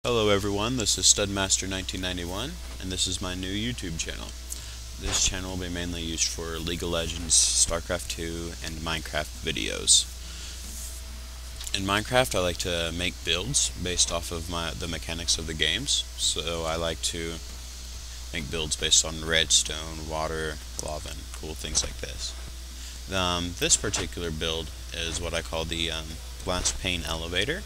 Hello everyone, this is Studmaster1991, and this is my new YouTube channel. This channel will be mainly used for League of Legends, StarCraft 2, and Minecraft videos. In Minecraft, I like to make builds based off of the mechanics of the games. So I like to make builds based on redstone, water, lava, and cool things like this. This particular build is what I call the glass pane elevator.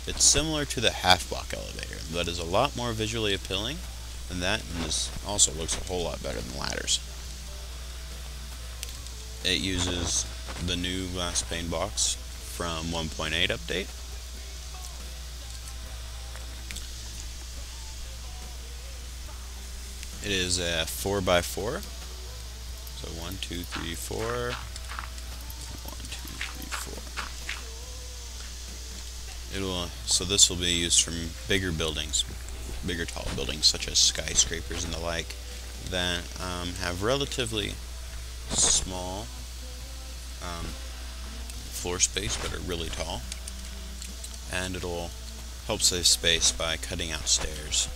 It's similar to the half-block elevator, but is a lot more visually appealing than that, and this also looks a whole lot better than ladders. It uses the new glass pane blocks from 1.8 update. It is a 4x4, so 1, 2, 3, 4. So this will be used from bigger buildings, bigger tall buildings such as skyscrapers and the like that have relatively small floor space but are really tall, and it'll help save space by cutting out stairs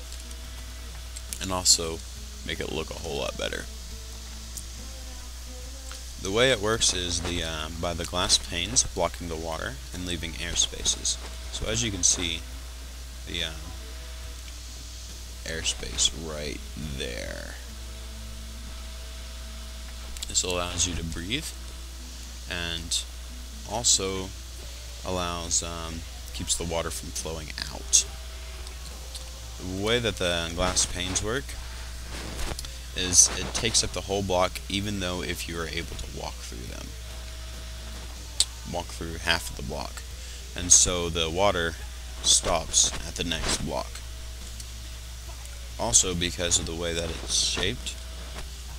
and also make it look a whole lot better. The way it works is by the glass panes blocking the water and leaving air spaces. So as you can see, the airspace right there. This allows you to breathe, and also allows keeps the water from flowing out. The way that the glass panes work is it takes up the whole block, even though if you are able to walk through them. Walk through half of the block. And so the water stops at the next block. Also, because of the way that it's shaped,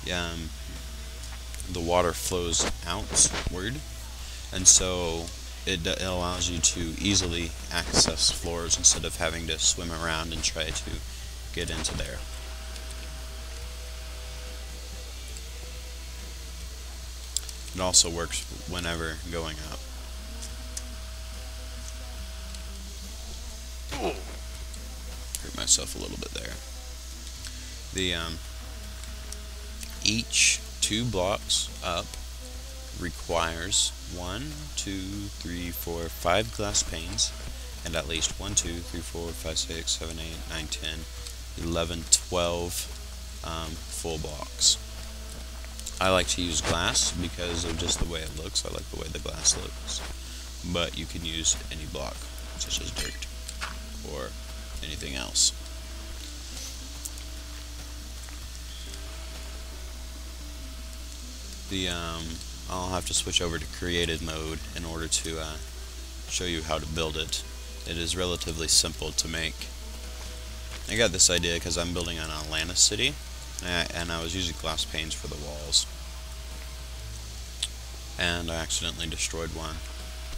the water flows outward, and so it allows you to easily access floors instead of having to swim around and try to get into there. It also works whenever going up. Hurt myself a little bit there. Each 2 blocks up requires 1, 2, 3, 4, 5 glass panes, and at least 1, 2, 3, 4, 5, 6, 7, 8, 9, 10, 11, 12 full blocks. I like to use glass because of just the way it looks. I like the way the glass looks. But you can use any block, such as dirt or anything else. I'll have to switch over to creative mode in order to show you how to build it. It is relatively simple to make. I got this idea because I'm building an Atlanta city, and I was using glass panes for the walls, and I accidentally destroyed one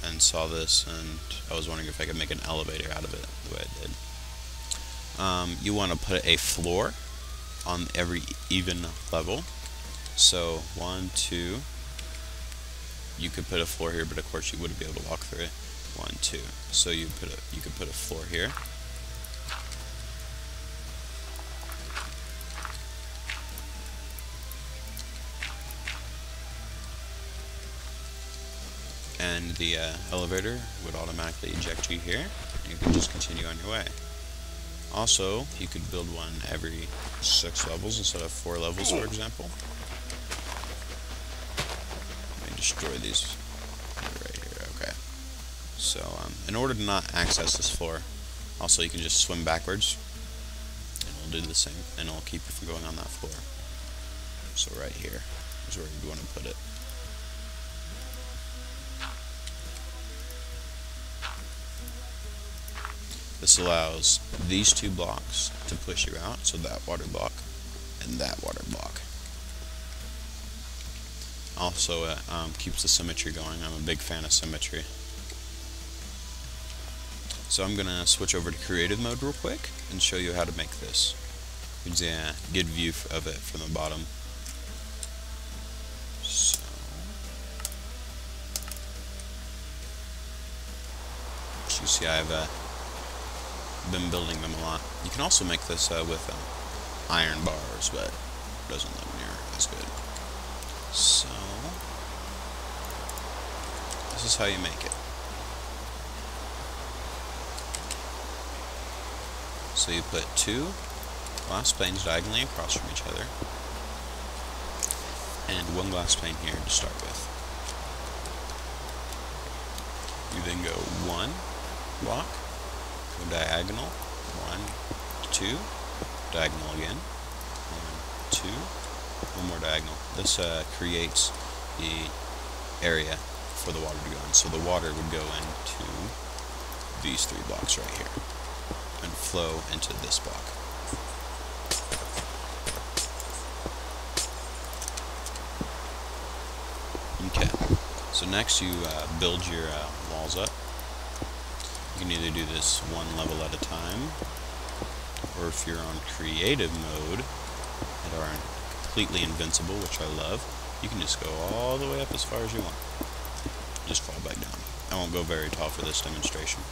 and saw this, and I was wondering if I could make an elevator out of it the way I did. You want to put a floor on every even level. So 1, 2, you could put a floor here, but of course you wouldn't be able to walk through it. 1, 2, so you could put a floor here. And the elevator would automatically eject you here, and you can just continue on your way. Also, you could build one every 6 levels instead of 4 levels, for example. Let me destroy these right here. Okay. So, in order to not access this floor, also you can just swim backwards, and it'll do the same, and it'll keep you from going on that floor. So right here is where you'd want to put it. This allows these 2 blocks to push you out, so that water block and that water block. Also, it keeps the symmetry going. I'm a big fan of symmetry. So I'm going to switch over to creative mode real quick and show you how to make this. Gives you a good view of it from the bottom. So, as you see, I have a been building them a lot. You can also make this with iron bars, but it doesn't look near as good. So this is how you make it. So you put 2 glass panes diagonally across from each other, and 1 glass pane here to start with. You then go 1 block, go diagonal, 1, 2, diagonal again, 1, 2, 1 more diagonal. This creates the area for the water to go in. So the water would go into these 3 blocks right here and flow into this block. Okay, so next you build your walls up. You can either do this 1 level at a time, or if you're on creative mode and are completely invincible, which I love, you can just go all the way up as far as you want. Just fall back down. I won't go very tall for this demonstration.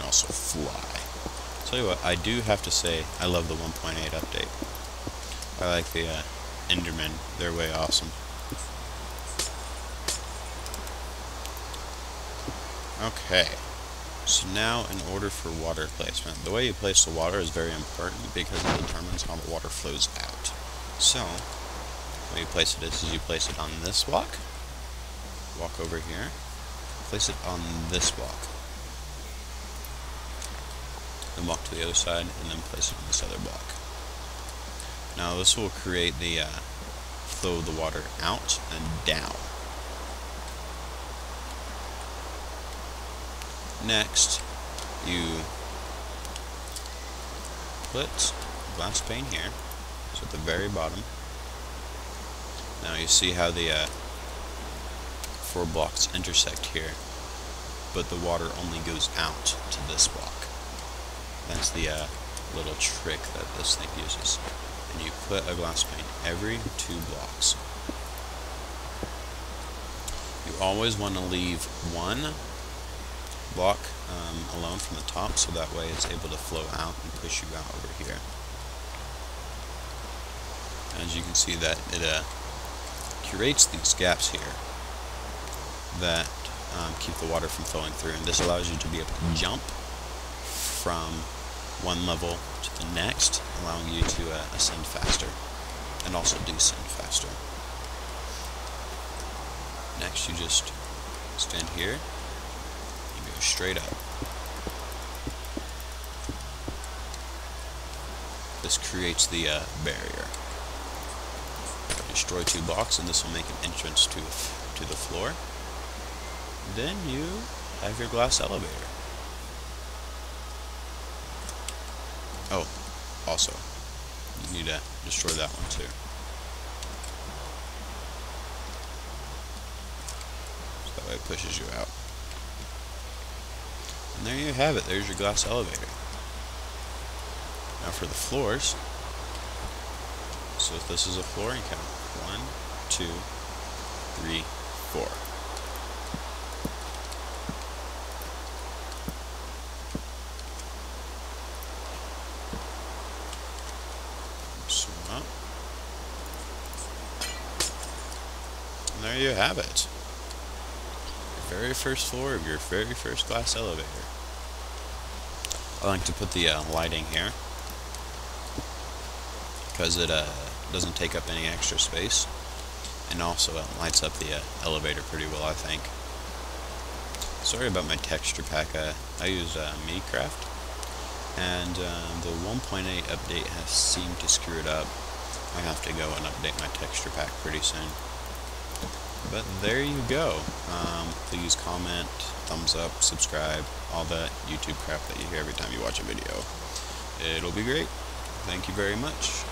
Also fly. Tell you what, I do have to say, I love the 1.8 update. I like the Endermen. They're way awesome. Okay, so now in order for water placement, the way you place the water is very important because it determines how the water flows out. So, the way you place it is you place it on this block, walk over here, place it on this block, then walk to the other side, and then place it on this other block. Now this will create the flow of the water out and down. Next, you put a glass pane here, so at the very bottom. Now you see how the 4 blocks intersect here, but the water only goes out to this block. That's the little trick that this thing uses. And you put a glass pane every 2 blocks. You always want to leave 1 block alone from the top, so that way it's able to flow out and push you out over here. As you can see, that it creates these gaps here that keep the water from flowing through, and this allows you to be able to jump from 1 level to the next, allowing you to ascend faster and also descend faster. Next, you just stand here and go straight up. This creates the barrier. Destroy 2 blocks, and this will make an entrance to the floor. Then you have your glass elevator. Oh, also, you need to destroy that one too. So that way it pushes you out. And there you have it. There's your glass elevator. Now for the floors. So if this is a floor, you count 1, 2, 3, 4. And there you have it. Your very first floor of your very first glass elevator. I like to put the lighting here because it doesn't take up any extra space, and also lights up the elevator pretty well, I think. Sorry about my texture pack. I use Minecraft, and the 1.8 update has seemed to screw it up. I have to go and update my texture pack pretty soon. But there you go. Please comment, thumbs up, subscribe, all that YouTube crap that you hear every time you watch a video. It'll be great. Thank you very much.